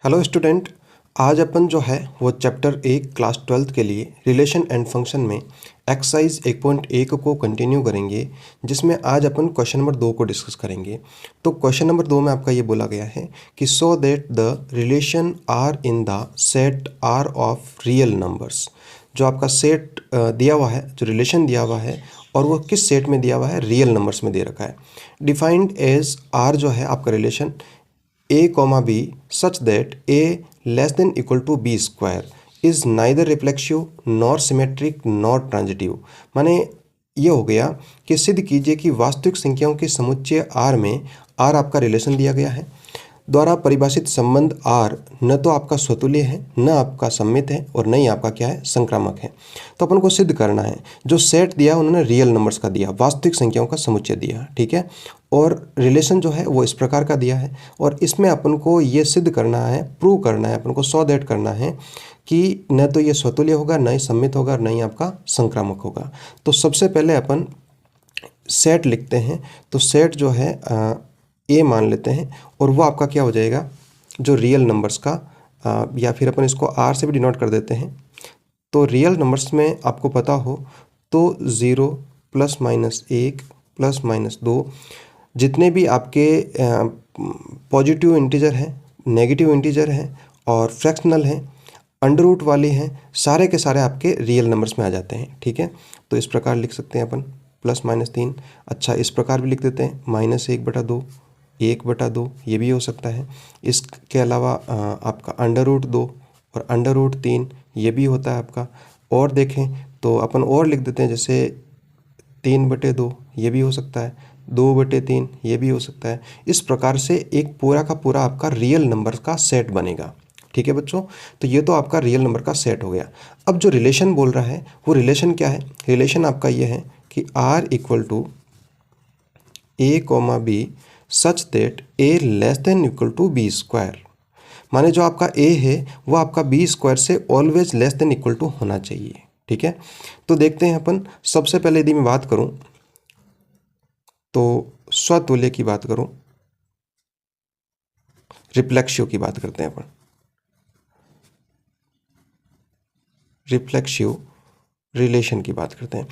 Hello student. आज अपन जो है वो चैप्टर 1 क्लास 12th के लिए रिलेशन एंड फंक्शन में एक्सरसाइज 1.1 को कंटिन्यू करेंगे, जिसमें आज अपन क्वेश्चन नंबर 2 को डिस्कस करेंगे। तो क्वेश्चन नंबर 2 में आपका ये बोला गया है कि so that the relation R in the set R of real numbers. जो आपका सेट दिया हुआ है, जो रिलेशन दिया हुआ है, और वो किस सेट में दिया हुआ है, रियल नंबर्स में दे रखा है। डिफाइंड एज आर जो है आपका relation a comma b such that a less than equal to b square is neither reflexive nor symmetric nor transitive। माने ये हो गया कि सिद्ध कीजिए कि वास्तविक संख्याओं के समुच्चय r में r आपका रिलेशन दिया गया है द्वारा परिभाषित संबंध r न तो आपका स्वतुल्य है, न आपका सममित है, और न ही आपका क्या है, संक्रामक है। तो अपन को सिद्ध करना है। जो सेट दिया उन्होंने रियल नंबर्स का दिया, वास्तविक संख्याओं का समुच्चय दिया, ठीक है। और रिलेशन जो है वो इस प्रकार का दिया है, और इसमें अपन को ये सिद्ध करना है, प्रूव करना है, अपन को सो दैट करना है कि न तो ये स्वतुल्य होगा, न ही सम्मित होगा, न ही आपका संक्रामक होगा। तो सबसे पहले अपन सेट लिखते हैं। तो सेट जो है ए मान लेते हैं, और वो आपका क्या हो जाएगा, जो रियल नंबर्स का या फिर अपन इसको आर से भी डिनोट कर देते हैं। तो रियल नंबर्स में आपको पता हो तो 0 प्लस माइनस 1 प्लस माइनस 2 जितने भी आपके पॉजिटिव इंटीजर हैं, नेगेटिव इंटीजर हैं और फ्रैक्शनल हैं, अंडर रूट वाले हैं, सारे के सारे आपके रियल नंबर्स में आ जाते हैं, ठीक है। तो इस प्रकार लिख सकते हैं अपन प्लस माइनस 3। अच्छा, इस प्रकार भी लिख देते हैं -1/2, 1/2, ये भी हो सकता है। इसके अलावा आपका अंडर रूट 2 और अंडर रूट 3 ये भी होता है आपका। और देखें तो अपन और लिख देते हैं, जैसे 3/2 ये भी हो सकता है, 2/3 ये भी हो सकता है। इस प्रकार से एक पूरा का पूरा आपका रियल नंबर का सेट बनेगा, ठीक है बच्चों। तो ये तो आपका रियल नंबर का सेट हो गया। अब जो रिलेशन बोल रहा है वो रिलेशन क्या है, रिलेशन आपका ये है कि r equal to a comma b such that a less than equal to b square. माने जो आपका a है वो आपका b स्क्वायर से always less than equal to होना चाहिए, ठीक है। तो देखते हैं अपन, सबसे पहले यदि मैं बात करूं तो स्वतुल्य की बात करूं, रिफ्लेक्सिव की बात करते हैं अपन। रिफ्लेक्सिव रिलेशन की बात करते हैं।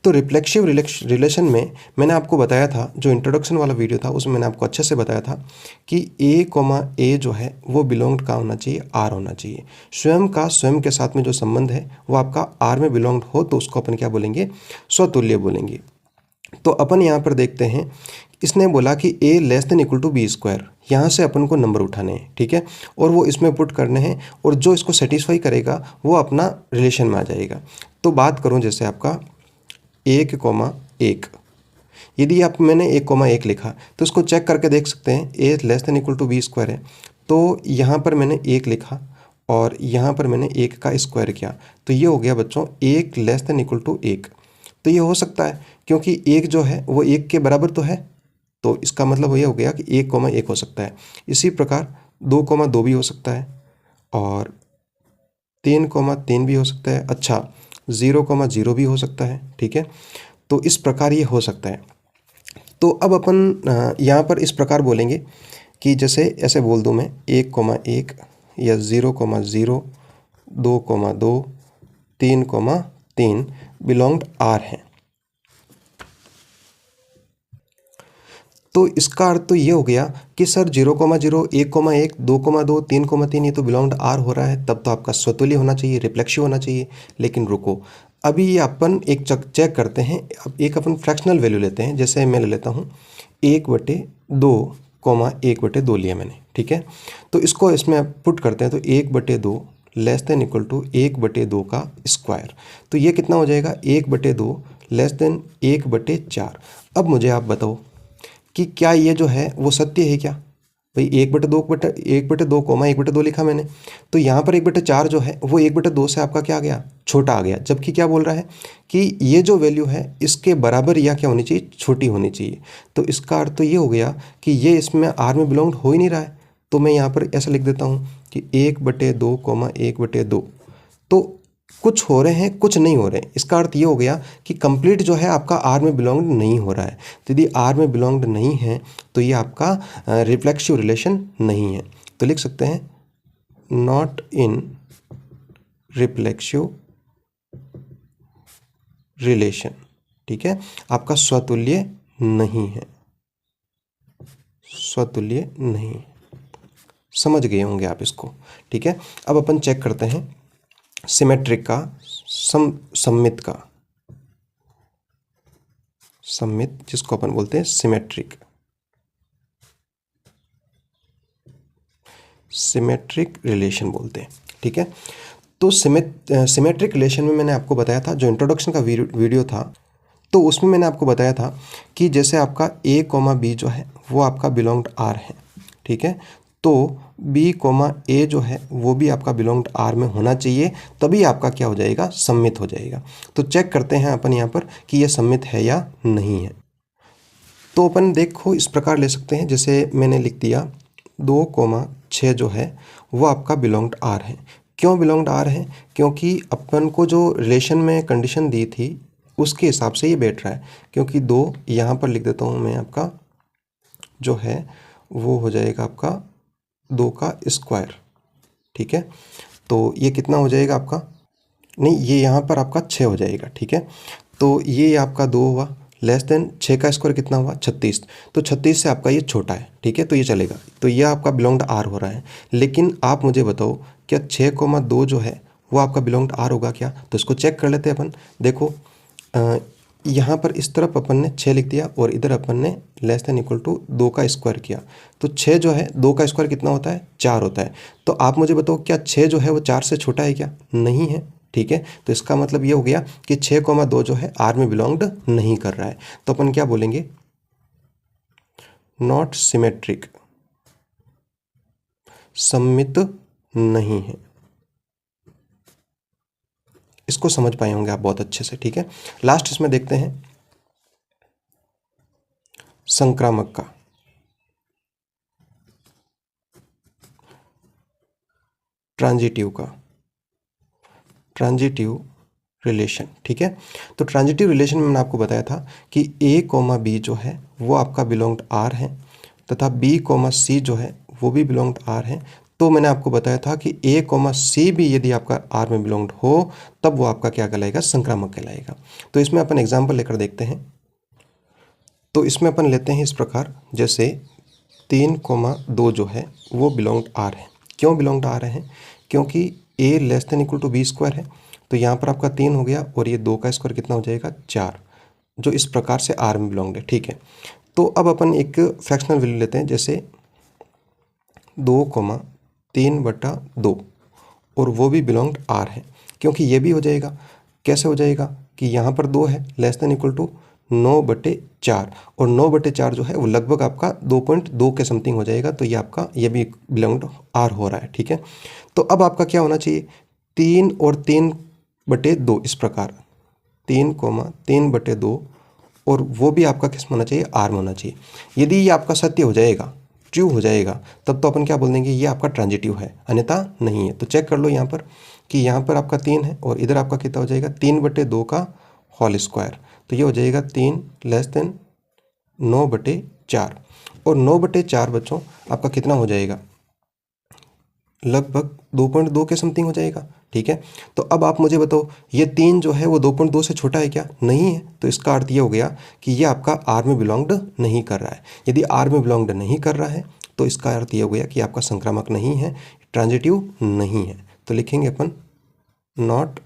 तो रिफ्लेक्सिव रिलेशन में मैंने आपको बताया था, जो इंट्रोडक्शन वाला वीडियो था उसमें मैंने आपको अच्छे से बताया था कि a जो है वो बिलोंग कहाँ होना चाहिए, r होना चाहिए। स्वयं के साथ में जो संबंध है वो आपका r में बिलोंग हो तो उसको अपन क्या बोलेंगे, स्वतुल्य बोलेंगे। तो अपन यहाँ पर देखते हैं, इसने बोला कि a less than equal to b square. यहाँ से अपन को नंबर उठाने हैं, ठीक है, और वो इसमें पुट करने हैं, और जो इसको सेटिस्फाई करेगा वो अपना रिलेशन में आ जाएगा। तो बात करूँ जैसे आपका 1,1, यदि मैंने 1,1 लिखा तो इसको चेक करके देख सकते हैं, a less than equal to b square है। तो यहाँ पर मैंने 1 लिखा और यहाँ पर मैंने 1 का स्क्वायर किया, तो ये हो गया बच्चों 1 लेस देन इक्वल टू 1। तो ये हो सकता है क्योंकि 1 जो है वो 1 के बराबर तो है, तो इसका मतलब ये हो गया कि 1,1 हो सकता है। इसी प्रकार 2,2 भी हो सकता है, और 3,3 भी हो सकता है। अच्छा, 0,0 भी हो सकता है, ठीक है। तो इस प्रकार ये हो सकता है। तो अब अपन यहाँ पर इस प्रकार बोलेंगे कि जैसे ऐसे बोल दूँ मैं 1,1 या 0,0, 2,2, 3,3 बिलोंग्ड आर है। तो इसका अर्थ तो ये हो गया कि सर 0,0, 1,1, 2,2, 3,3 ये तो बिलोंग्ड आर हो रहा है, तब तो आपका स्वतुल्य होना चाहिए, रिफ्लेक्सिव होना चाहिए। लेकिन रुको, अभी ये अपन एक चेक करते हैं। अब एक अपन फ्रैक्शनल वैल्यू लेते हैं, जैसे मैं ले लेता हूँ 1/2, 1/2 लिया मैंने, ठीक है। तो इसको इसमें पुट करते हैं, तो 1/2 लेस देन इक्वल टू 1/2 का स्क्वायर। तो ये कितना हो जाएगा, 1/2 लेस देन 1/4। अब मुझे आप बताओ कि क्या ये जो है वो सत्य है क्या। भाई 1/2 1/2 लिखा मैंने, तो यहाँ पर 1/4 जो है वो 1/2 से आपका क्या आ गया, छोटा आ गया। जबकि क्या बोल रहा है कि ये जो वैल्यू है इसके बराबर या क्या होनी चाहिए, छोटी होनी चाहिए। तो इसका अर्थ तो ये हो गया कि ये इसमें आर में बिलोंग हो ही नहीं रहा है। तो मैं यहाँ पर ऐसा लिख देता हूँ कि 1/2, 1/2। तो कुछ हो रहे हैं, कुछ नहीं हो रहे हैं। इसका अर्थ ये हो गया कि कंप्लीट जो है आपका आर में बिलोंग नहीं हो रहा है। तो यदि आर में बिलोंग नहीं है तो ये आपका रिफ्लेक्सिव रिलेशन नहीं है। तो लिख सकते हैं नॉट इन रिफ्लेक्सिव रिलेशन, ठीक है, आपका स्वतुल्य नहीं है, स्वतुल्य नहीं, समझ गए होंगे आप इसको, ठीक है। अब अपन चेक करते हैं सिमेट्रिक का, सममित का, सममित जिसको अपन बोलते हैं सिमेट्रिक, सिमेट्रिक रिलेशन बोलते हैं, ठीक है। तो सिमेट्रिक रिलेशन में मैंने आपको बताया था, जो इंट्रोडक्शन का वीडियो था, तो उसमें मैंने आपको बताया था कि जैसे आपका a कॉमा बी जो है वो आपका बिलोंग्ड R है, ठीक है, तो b कॉमा a जो है वो भी आपका बिलोंग्ड R में होना चाहिए, तभी आपका क्या हो जाएगा, सममित हो जाएगा। तो चेक करते हैं अपन यहाँ पर कि ये सममित है या नहीं है। तो अपन देखो इस प्रकार ले सकते हैं, जैसे मैंने लिख दिया 2,6 जो है वो आपका बिलोंग्ड R है। क्यों बिलोंग्ड R है? क्योंकि अपन को जो रिलेशन में कंडीशन दी थी उसके हिसाब से ये बैठ रहा है, क्योंकि 2 यहाँ पर लिख देता हूँ मैं, आपका जो है वो हो जाएगा आपका 2 का स्क्वायर, ठीक है। तो ये कितना हो जाएगा आपका, नहीं ये यहाँ पर आपका 6 हो जाएगा, ठीक है। तो ये आपका 2 हुआ, लेस देन 6 का स्क्वायर कितना हुआ, 36। तो 36 से आपका ये छोटा है, ठीक है, तो ये चलेगा, तो ये आपका बिलोंग्ड R हो रहा है। लेकिन आप मुझे बताओ क्या 6,2 जो है वो आपका बिलोंग्ड R होगा क्या? तो इसको चेक कर लेते हैं अपन। देखो यहाँ पर इस तरफ अपन ने 6 लिख दिया और इधर अपन ने लेस देन इक्वल टू 2 का स्क्वायर किया, तो 6 जो है 2 का स्क्वायर कितना होता है, 4 होता है। तो आप मुझे बताओ क्या 6 जो है वो 4 से छोटा है क्या? नहीं है, ठीक है। तो इसका मतलब ये हो गया कि 6,2 जो है R में बिलोंग्ड नहीं कर रहा है। तो अपन क्या बोलेंगे, नॉट सिमेट्रिक, सममित नहीं है। इसको समझ पाए होंगे आप बहुत अच्छे से, ठीक है। लास्ट इसमें देखते हैं संक्रामक का, ट्रांजिटिव का, ट्रांजिटिव रिलेशन, ठीक है। तो ट्रांजिटिव रिलेशन में मैंने आपको बताया था कि a कॉमा बी जो है वो आपका बिलोंग्ड R है, तथा b कॉमा सी जो है वो भी बिलोंग्ड R है। तो मैंने आपको बताया था कि a कॉमा सी भी यदि आपका R में बिलोंग्ड हो तब वो आपका क्या कहलाएगा, संक्रामक कहलाएगा। तो इसमें अपन एग्जाम्पल लेकर देखते हैं। तो इसमें अपन लेते हैं इस प्रकार, जैसे 3,2 जो है वो बिलोंग्ड R है। क्यों बिलोंग्ड R है? क्योंकि a less than equal to B square है, तो यहाँ पर आपका 3 हो गया और ये 2 का स्क्वायर कितना हो जाएगा, 4, जो इस प्रकार से R में बिलोंग्ड है, ठीक है। तो अब अपन एक फ्रैक्शनल वैल्यू लेते हैं, जैसे 2,3/2 और वो भी बिलोंग्ड R है, क्योंकि ये भी हो जाएगा, कैसे हो जाएगा कि यहाँ पर 2 है लेस देन इक्वल टू 9/4 और 9/4 जो है वो लगभग आपका 2.2 के समथिंग हो जाएगा। तो ये आपका ये भी बिलोंग्ड R हो रहा है, ठीक है। तो अब आपका क्या होना चाहिए, 3 और 3/2 इस प्रकार, 3,3/2 और वो भी आपका किस में होना चाहिए, R में होना चाहिए। यदि ये आपका सत्य हो जाएगा, ट्रू हो जाएगा, तब तो अपन क्या बोल देंगे, ये आपका ट्रांजिटिव है, अन्यथा नहीं है। तो चेक कर लो यहाँ पर कि यहाँ पर आपका 3 है और इधर आपका कितना हो जाएगा, 3/2 का होल स्क्वायर, तो ये हो जाएगा 3 लेस देन 9/4 और 9/4 बच्चों आपका कितना हो जाएगा, लगभग 2.2 के समथिंग हो जाएगा, ठीक है। तो अब आप मुझे बताओ ये 3 जो है वो 2.2 से छोटा है क्या? नहीं है। तो इसका अर्थ ये हो गया कि ये आपका R में बिलोंग्ड नहीं कर रहा है। यदि R में बिलोंग्ड नहीं कर रहा है तो इसका अर्थ ये हो गया कि आपका संक्रामक नहीं है, ट्रांजिटिव नहीं है। तो लिखेंगे अपन नॉट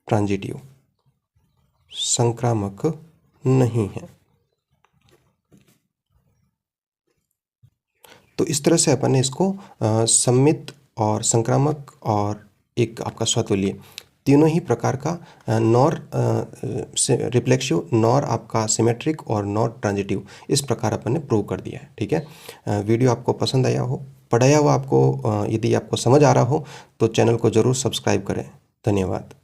ट्रांजिटिव, संक्रामक नहीं है। तो इस तरह से अपन ने इसको सममित और संक्रामक और एक आपका स्वतुल्य, तीनों ही प्रकार का, नॉर रिफ्लेक्सिव, नॉर आपका सिमेट्रिक और नॉर ट्रांजिटिव, इस प्रकार अपन ने प्रूव कर दिया है, ठीक है। वीडियो आपको पसंद आया हो, पढ़ाया हुआ आपको यदि आपको समझ आ रहा हो तो चैनल को ज़रूर सब्सक्राइब करें। धन्यवाद।